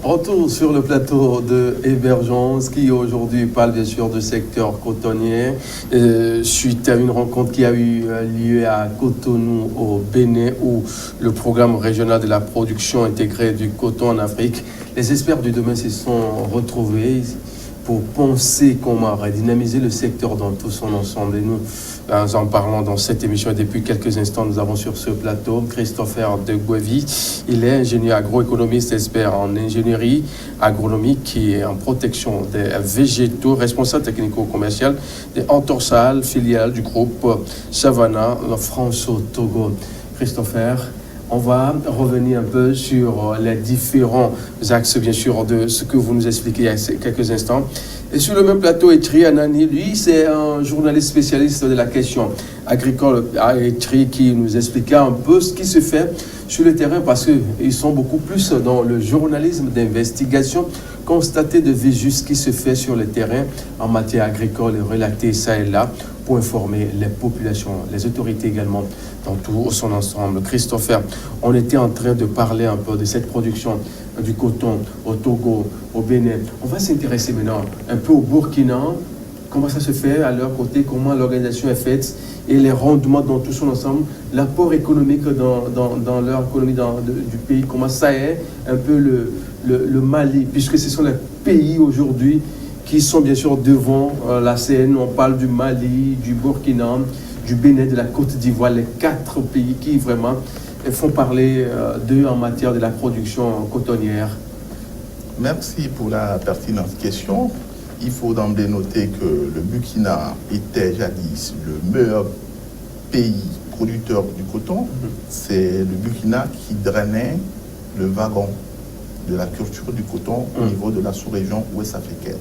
Retour sur le plateau de Émergence qui aujourd'hui parle bien sûr du secteur cotonnier suite à une rencontre qui a eu lieu à Cotonou au Bénin où le programme régional de la production intégrée du coton en Afrique, les experts du domaine se sont retrouvés pour penser comment redynamiser le secteur dans tout son ensemble. Et nous en parlons dans cette émission. Et depuis quelques instants, nous avons sur ce plateau Christopher de Guevy. Il est ingénieur agroéconomiste, expert en ingénierie agronomique et en protection des végétaux, responsable technico-commercial des Entorsales, filiale du groupe Savannah France au Togo. Christopher, on va revenir un peu sur les différents axes, bien sûr, de ce que vous nous expliquez il y a quelques instants. Et sur le même plateau, Etri Anani, lui, c'est un journaliste spécialiste de la question agricole. Etri qui nous expliquait un peu ce qui se fait sur le terrain parce qu'ils sont beaucoup plus dans le journalisme d'investigation, constater de visu ce qui se fait sur le terrain en matière agricole et relater ça et là pour informer les populations, les autorités également dans tout son ensemble. Christopher, on était en train de parler un peu de cette production du coton au Togo, au Bénin. On va s'intéresser maintenant un peu au Burkina, comment ça se fait à leur côté, comment l'organisation est faite et les rendements dans tout son ensemble, l'apport économique dans leur économie du pays, comment ça est un peu le Mali, puisque ce sont les pays aujourd'hui qui sont bien sûr devant la scène. On parle du Mali, du Burkina, du Bénin, de la Côte d'Ivoire, les 4 pays qui vraiment font parler d'eux en matière de la production cotonnière. Merci pour la pertinente question. Il faut d'emblée noter que le Burkina était jadis le meilleur pays producteur du coton. C'est le Burkina qui drainait le wagon de la culture du coton au niveau de la sous-région ouest africaine.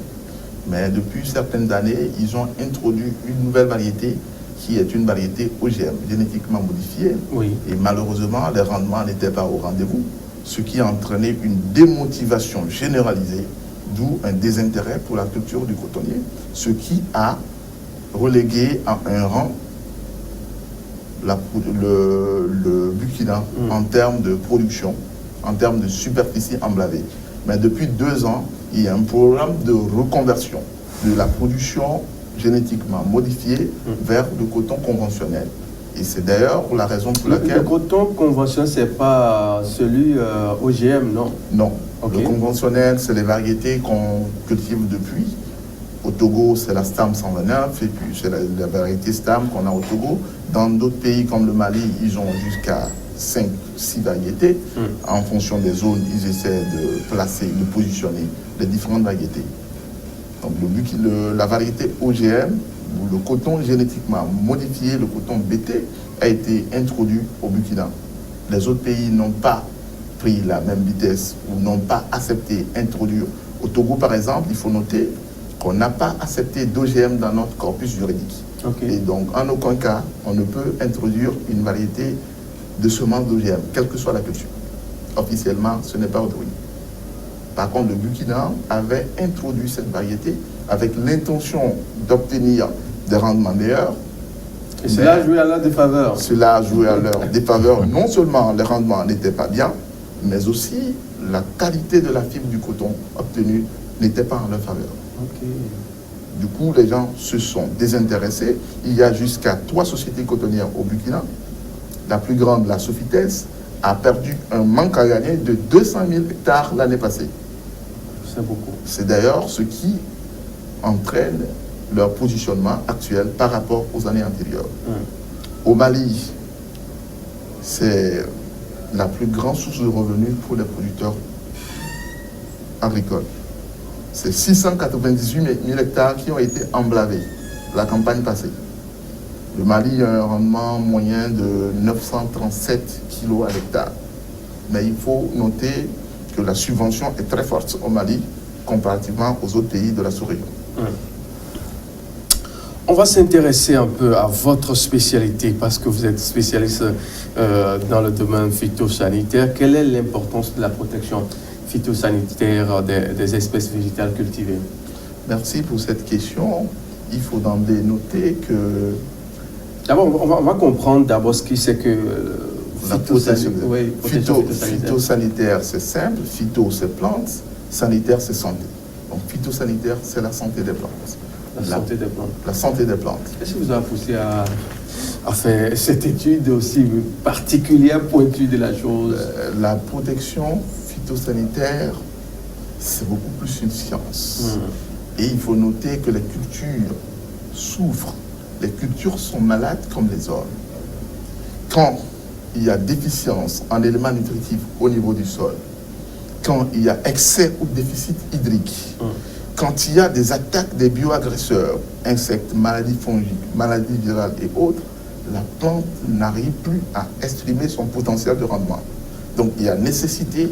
Mais depuis certaines années, ils ont introduit une nouvelle variété qui est une variété OGM, génétiquement modifiée. Oui. Et malheureusement, les rendements n'étaient pas au rendez-vous, ce qui a entraîné une démotivation généralisée, d'où un désintérêt pour la culture du cotonnier, ce qui a relégué à un rang le Burkina en termes de production, en termes de superficie emblavée. Mais depuis 2 ans, il y a un programme de reconversion de la production génétiquement modifiée vers le coton conventionnel. Et c'est d'ailleurs la raison pour laquelle... Le coton conventionnel, ce n'est pas celui OGM, non? Non. Okay. Le conventionnel, c'est les variétés qu'on cultive depuis. Au Togo, c'est la Stam 129, et puis c'est la variété Stam qu'on a au Togo. Dans d'autres pays comme le Mali, ils ont jusqu'à 5-6 variétés. En fonction des zones, ils essaient de placer, de positionner les différentes variétés. Donc la variété OGM, ou le coton génétiquement modifié, le coton BT, a été introduit au Burkina. Les autres pays n'ont pas pris la même vitesse ou n'ont pas accepté introduire. Au Togo, par exemple, il faut noter qu'on n'a pas accepté d'OGM dans notre corpus juridique. Okay. Et donc, en aucun cas, on ne peut introduire une variété de semences d'OGM, quelle que soit la culture. Officiellement, ce n'est pas autorisé. Par contre, le Burkina avait introduit cette variété avec l'intention d'obtenir des rendements meilleurs. Et cela a joué à leur défaveur. Cela a joué à leur défaveur. Non seulement les rendements n'étaient pas bien, mais aussi la qualité de la fibre du coton obtenue n'était pas en leur faveur. Okay. Du coup, les gens se sont désintéressés. Il y a jusqu'à 3 sociétés cotonnières au Burkina. La plus grande, la Sofites, a perdu un manque à gagner de 200 000 hectares l'année passée. C'est beaucoup. C'est d'ailleurs ce qui entraîne leur positionnement actuel par rapport aux années antérieures. Au Mali, c'est la plus grande source de revenus pour les producteurs agricoles. C'est 698 000 hectares qui ont été emblavés la campagne passée. Le Mali a un rendement moyen de 937 kg à l'hectare. Mais il faut noter que la subvention est très forte au Mali comparativement aux autres pays de la sous-région. On va s'intéresser un peu à votre spécialité parce que vous êtes spécialiste dans le domaine phytosanitaire. Quelle est l'importance de la protection phytosanitaire des espèces végétales cultivées? Merci pour cette question. Il faut d'emblée noter que... D'abord, on va comprendre d'abord ce qui c'est que La protection. Oui, Phytosanitaire, c'est simple. Phyto, c'est plante. Sanitaire, c'est santé. Donc, phytosanitaire, c'est la santé des plantes. La santé des plantes. La santé des plantes. Est-ce que vous avez poussé à faire cette étude aussi particulière, pointue de la chose? La protection phytosanitaire, c'est beaucoup plus une science. Et il faut noter que les cultures souffrent. Les cultures sont malades comme les hommes. Quand il y a déficience en éléments nutritifs au niveau du sol, quand il y a excès ou déficit hydrique, quand il y a des attaques des bioagresseurs, insectes, maladies fongiques, maladies virales et autres, la plante n'arrive plus à exprimer son potentiel de rendement. Donc il y a nécessité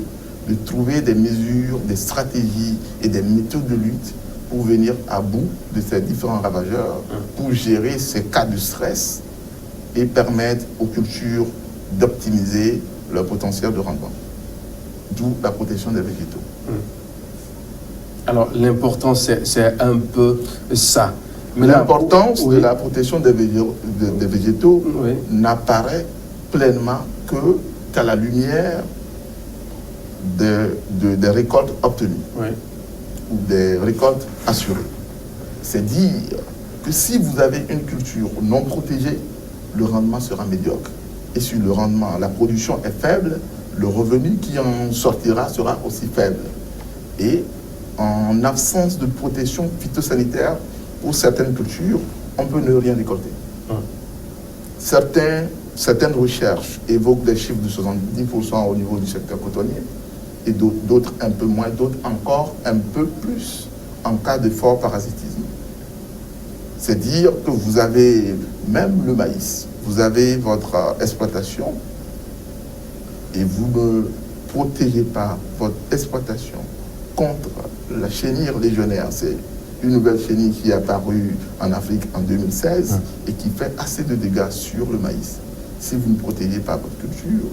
de trouver des mesures, des stratégies et des méthodes de lutte pour venir à bout de ces différents ravageurs, pour gérer ces cas de stress et permettre aux cultures d'optimiser leur potentiel de rendement. D'où la protection des végétaux. Alors, l'important, c'est un peu ça. Mais l'importance de la protection des végétaux n'apparaît pleinement qu'à la lumière des récoltes obtenues ou des récoltes assurées. C'est dire que si vous avez une culture non protégée, le rendement sera médiocre. Et si le rendement, la production est faible, le revenu qui en sortira sera aussi faible. Et en absence de protection phytosanitaire pour certaines cultures, on peut ne rien récolter. Certaines recherches évoquent des chiffres de 70% au niveau du secteur cotonnier, et d'autres un peu moins, d'autres encore un peu plus en cas de fort parasitisme. C'est dire que vous avez même le maïs, vous avez votre exploitation et vous ne protégez pas votre exploitation contre la chenille légionnaire. C'est une nouvelle chenille qui est apparue en Afrique en 2016 et qui fait assez de dégâts sur le maïs. Si vous ne protégez pas votre culture,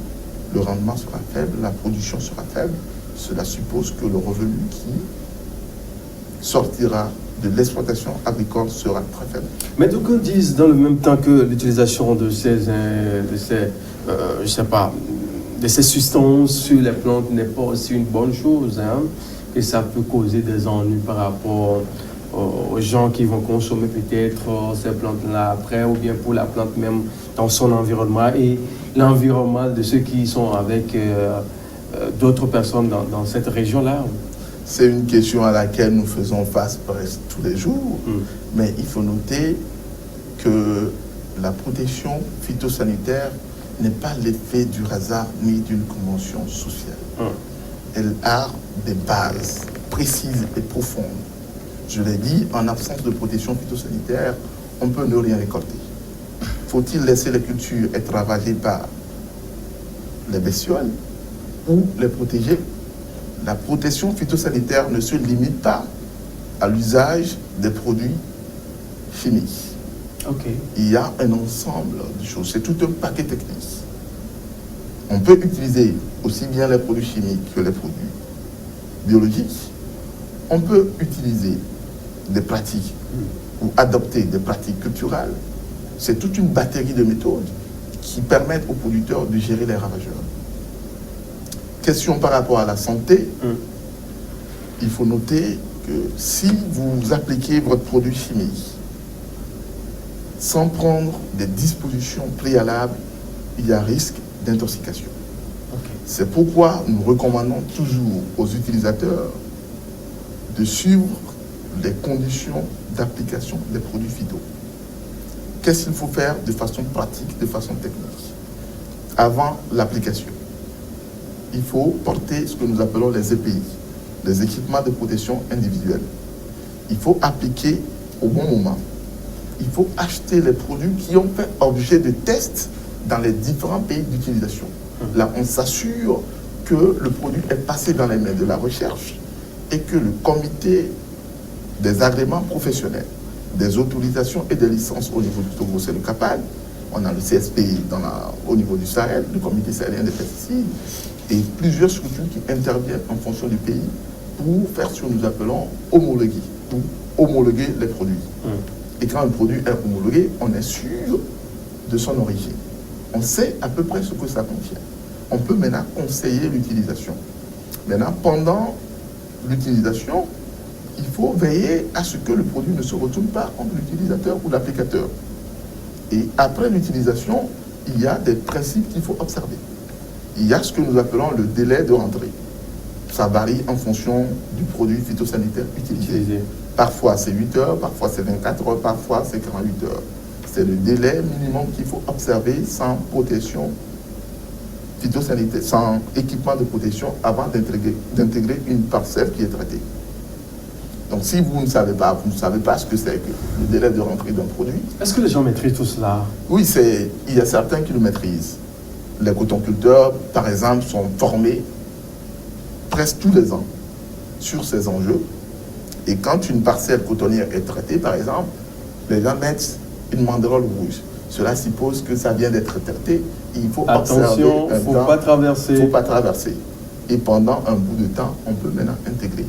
le rendement sera faible, la production sera faible. Cela suppose que le revenu qui sortira de l'exploitation agricole sera très faible. Mais d'aucuns disent dans le même temps que l'utilisation de ces substances sur les plantes n'est pas aussi une bonne chose, que ça peut causer des ennuis par rapport aux gens qui vont consommer peut-être ces plantes-là après, ou bien pour la plante même dans son environnement et l'environnement de ceux qui sont avec d'autres personnes dans cette région-là. C'est une question à laquelle nous faisons face presque tous les jours, mais il faut noter que la protection phytosanitaire n'est pas l'effet du hasard ni d'une convention sociale. Elle a des bases précises et profondes. Je l'ai dit, en absence de protection phytosanitaire, on peut ne rien récolter. Faut-il laisser les cultures être ravagées par les bestioles ou les protéger? La protection phytosanitaire ne se limite pas à l'usage des produits chimiques. Il y a un ensemble de choses. C'est tout un paquet technique. On peut utiliser aussi bien les produits chimiques que les produits biologiques. On peut utiliser des pratiques ou adopter des pratiques culturelles. C'est toute une batterie de méthodes qui permettent aux producteurs de gérer les ravageurs. Question par rapport à la santé, il faut noter que si vous appliquez votre produit chimique sans prendre des dispositions préalables, il y a risque d'intoxication. C'est pourquoi nous recommandons toujours aux utilisateurs de suivre les conditions d'application des produits phyto. Qu'est-ce qu'il faut faire de façon pratique, de façon technique? Avant l'application, il faut porter ce que nous appelons les EPI, les équipements de protection individuelle. Il faut appliquer au bon moment. Il faut acheter les produits qui ont fait objet de tests dans les différents pays d'utilisation. Là, on s'assure que le produit est passé dans les mains de la recherche et que le comité des agréments professionnels, des autorisations et des licences au niveau du Togo, c'est le CAPAD. On a le CSPI au niveau du Sahel, le comité sahélien des pesticides, et plusieurs structures qui interviennent en fonction du pays pour faire ce que nous appelons homologuer, pour homologuer les produits. Et quand un produit est homologué, on est sûr de son origine. On sait à peu près ce que ça contient. On peut maintenant conseiller l'utilisation. Maintenant, pendant l'utilisation, il faut veiller à ce que le produit ne se retourne pas contre l'utilisateur ou l'applicateur. Et après l'utilisation, il y a des principes qu'il faut observer. Il y a ce que nous appelons le délai de rentrée. Ça varie en fonction du produit phytosanitaire utilisé. Parfois c'est 8 heures, parfois c'est 24 heures, parfois c'est 48 heures. C'est le délai minimum qu'il faut observer sans protection phytosanitaire, sans équipement de protection avant d'intégrer une parcelle qui est traitée. Donc si vous ne savez pas ce que c'est que le délai de rentrée d'un produit. Est-ce que les gens maîtrisent tout cela? Oui, il y a certains qui le maîtrisent. Les cotonculteurs, par exemple, sont formés presque tous les ans sur ces enjeux. Et quand une parcelle cotonnière est traitée, par exemple, les gens mettent une banderole rouge. Cela suppose que ça vient d'être traité. Il faut observer un temps. Il ne faut pas traverser. Et pendant un bout de temps, on peut maintenant intégrer.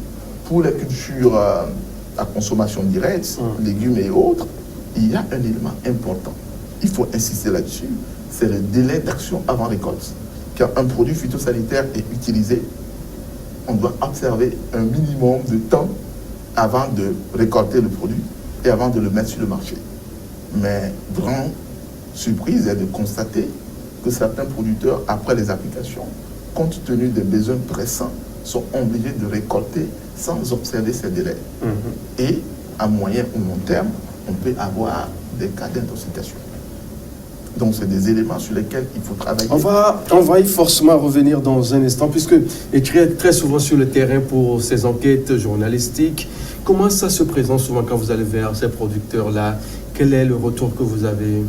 Pour les cultures à consommation directe, légumes et autres, il y a un élément important. Il faut insister là-dessus. C'est le délai d'action avant récolte. Quand un produit phytosanitaire est utilisé, on doit observer un minimum de temps avant de récolter le produit et avant de le mettre sur le marché. Mais grande surprise est de constater que certains producteurs, après les applications, compte tenu des besoins pressants, sont obligés de récolter sans observer ces délais. Et à moyen ou long terme, on peut avoir des cas d'intoxication. Donc, c'est des éléments sur lesquels il faut travailler. On va y forcément revenir dans un instant, puisque écrire très souvent sur le terrain pour ces enquêtes journalistiques, comment ça se présente souvent quand vous allez vers ces producteurs-là? Quel est le retour que vous avez?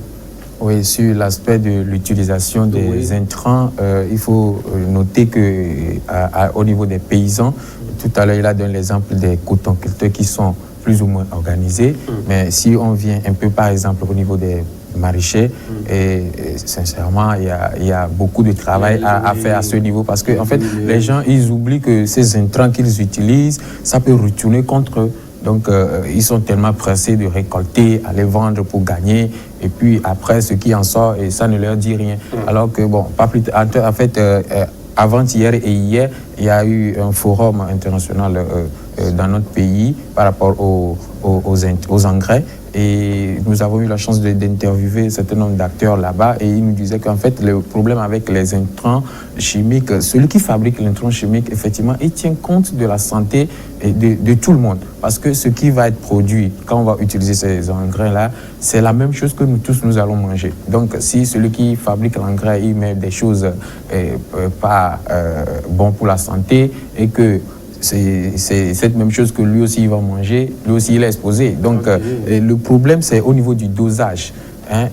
Oui, sur l'aspect de l'utilisation des intrants, il faut noter qu'au niveau des paysans, tout à l'heure, il a donné l'exemple des cotonculteurs qui sont plus ou moins organisés. Mais si on vient un peu, par exemple, au niveau des maraîchers, et sincèrement, il y a beaucoup de travail à faire à ce niveau, parce que en fait, les gens, ils oublient que ces intrants qu'ils utilisent, ça peut retourner contre eux. Donc, ils sont tellement pressés de récolter, à les vendre pour gagner, et puis après, ce qui en sort, et ça ne leur dit rien. Alors que, bon, pas plus tard, en fait, avant-hier et hier, il y a eu un forum international dans notre pays par rapport aux engrais. Et nous avons eu la chance d'interviewer un certain nombre d'acteurs là-bas, et ils nous disaient qu'en fait, le problème avec les intrants chimiques, celui qui fabrique l'intrant chimique, effectivement, il tient compte de la santé de tout le monde. Parce que ce qui va être produit quand on va utiliser ces engrais-là, c'est la même chose que nous tous, nous allons manger. Donc, si celui qui fabrique l'engrais, il met des choses pas bonnes pour la santé, et que c'est cette même chose que lui aussi il va manger, lui aussi il est exposé. Donc le problème c'est au niveau du dosage.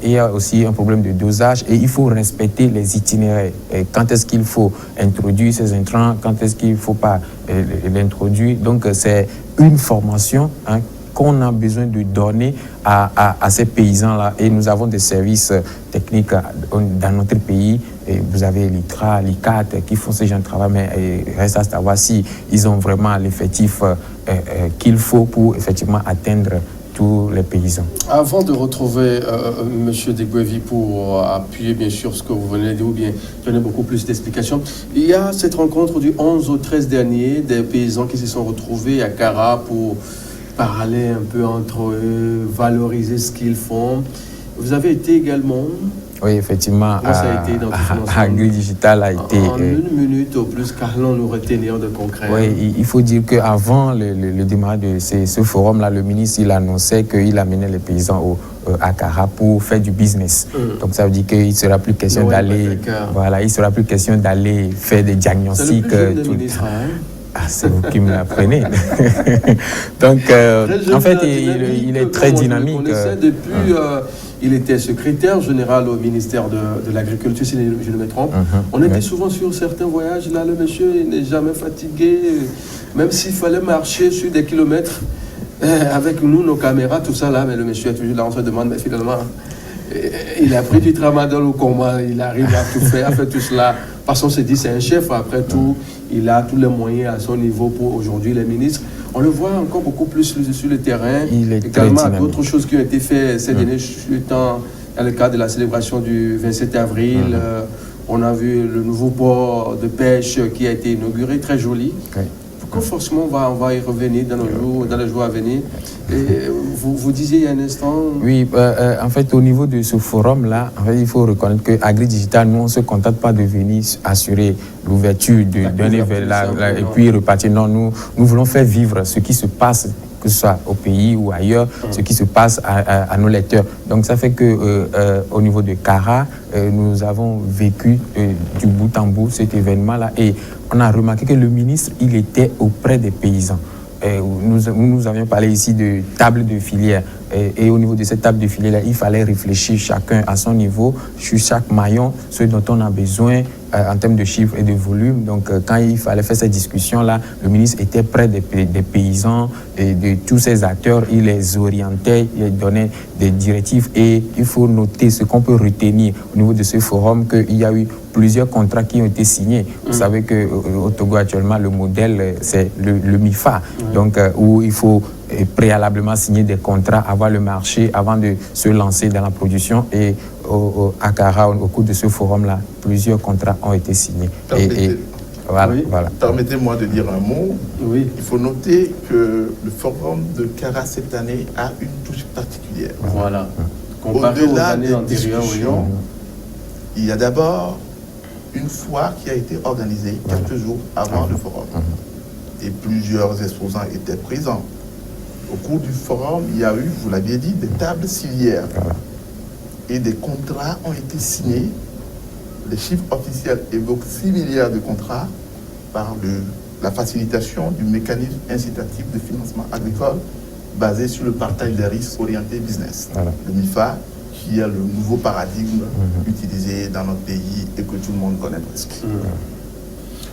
Il y a aussi un problème de dosage et il faut respecter les itinéraires. Et quand est-ce qu'il faut introduire ces intrants, quand est-ce qu'il ne faut pas l'introduire. Donc c'est une formation qu'on a besoin de donner à ces paysans-là. Et nous avons des services techniques dans notre pays. Et vous avez l'ITRA, l'ICAT qui font ce genre de travail, mais il reste à savoir si ils ont vraiment l'effectif qu'il faut pour effectivement atteindre tous les paysans. Avant de retrouver M. Degwevi pour appuyer bien sûr ce que vous venez de dire ou bien donner beaucoup plus d'explications, il y a cette rencontre du 11 au 13 dernier des paysans qui se sont retrouvés à Kara pour parler un peu entre eux, valoriser ce qu'ils font. Vous avez été également... Oui, effectivement, Agri-Digital a été... En une minute au plus, qu'allons nous retenir de concret? Oui, il faut dire qu'avant le démarrage de ce forum-là, le ministre il annonçait qu'il amenait les paysans à Kara pour faire du business. Donc ça veut dire qu'il ne sera plus question d'aller... Voilà, il sera plus question d'aller faire des diagnostics. C'est le plus jeune des ministres, c'est vous qui me l'apprenez. Donc, en fait, il est très dynamique. On essaie depuis... il était secrétaire général au ministère de l'Agriculture, si je ne me trompe. On était souvent sur certains voyages. Là, le monsieur n'est jamais fatigué. Même s'il fallait marcher sur des kilomètres avec nous, nos caméras, tout ça là, mais le monsieur est toujours là. On se demande, mais finalement, il a pris du tramadol ou comment il arrive à tout faire, à faire tout cela parce qu'on se dit c'est un chef, après tout, il a tous les moyens à son niveau pour aujourd'hui les ministres. On le voit encore beaucoup plus sur le terrain. Il est également d'autres choses qui ont été faites ces derniers temps dans le cadre de la célébration du 27 avril. On a vu le nouveau port de pêche qui a été inauguré, très joli. Pourquoi forcément on va y revenir dans les jours à venir. Et vous disiez il y a un instant... Oui, en fait, au niveau de ce forum-là, en fait, il faut reconnaître que Agri Digital, nous, on ne se contente pas de venir assurer l'ouverture d'un événement et puis repartir. Non, nous voulons faire vivre ce qui se passe, que ce soit au pays ou ailleurs, ce qui se passe à nos lecteurs. Donc ça fait que au niveau de Cara, nous avons vécu du bout en bout cet événement-là et on a remarqué que le ministre, il était auprès des paysans. Nous avions parlé ici de table de filière. Et au niveau de cette table de filière, il fallait réfléchir chacun à son niveau, sur chaque maillon, ce dont on a besoin en termes de chiffres et de volume. Donc, quand il fallait faire cette discussion-là, le ministre était près des paysans et de tous ces acteurs. Il les orientait, il donnait des directives. Et il faut noter ce qu'on peut retenir au niveau de ce forum, qu'il y a eu plusieurs contrats qui ont été signés. Vous savez qu'au Togo, actuellement, le modèle, c'est le MIFA, donc où il faut préalablement signer des contrats, avoir le marché avant de se lancer dans la production. Et à Cara, au cours de ce forum-là, plusieurs contrats ont été signés. Voilà. Permettez-moi de dire un mot. Oui. Il faut noter que le forum de Cara cette année a une touche particulière. Voilà. Au-delà des discussions, il y a d'abord une foire qui a été organisée quelques jours avant le forum. Et plusieurs exposants étaient présents. Au cours du forum, il y a eu, vous l'aviez dit, des tables cilières. Et des contrats ont été signés. Les chiffres officiels évoquent 6 milliards de contrats par la facilitation du mécanisme incitatif de financement agricole basé sur le partage des risques orienté business. Le MIFA, qui est le nouveau paradigme utilisé dans notre pays et que tout le monde connaît presque.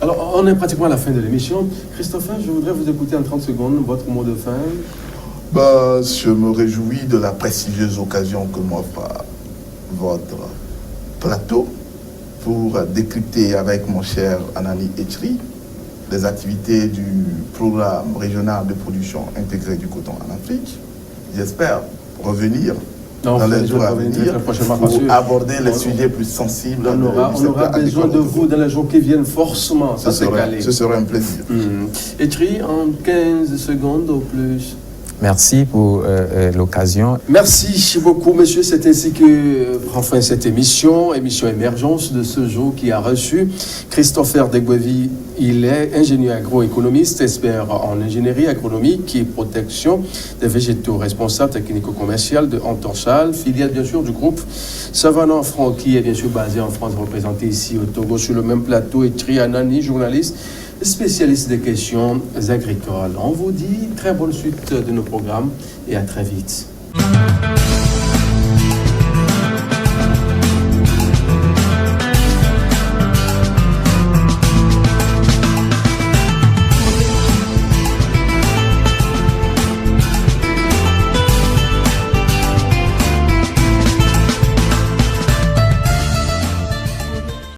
Alors, on est pratiquement à la fin de l'émission. Christopher, je voudrais vous écouter en 30 secondes, votre mot de fin. Je me réjouis de la prestigieuse occasion que m'offre votre plateau pour décrypter avec mon cher Anani Etri les activités du programme régional de production intégrée du coton en Afrique. J'espère revenir dans les jours à venir pour aborder les sujets plus sensibles. On aura besoin de vous dans les jours qui viennent, forcément. Ça ce serait un plaisir. Etri, en 15 secondes au plus. Merci pour l'occasion. Merci beaucoup, monsieur. C'est ainsi que prend fin cette émission Émergence de ce jour qui a reçu Christopher Degwevi. Il est ingénieur agroéconomiste, expert en ingénierie agronomique et protection des végétaux, responsable technico-commercial de Antorchal, filiale bien sûr du groupe Savannah Franc, qui est bien sûr basé en France, représenté ici au Togo sur le même plateau, et Tri Anani, journaliste, spécialiste des questions agricoles. On vous dit très bonne suite de nos programmes et à très vite.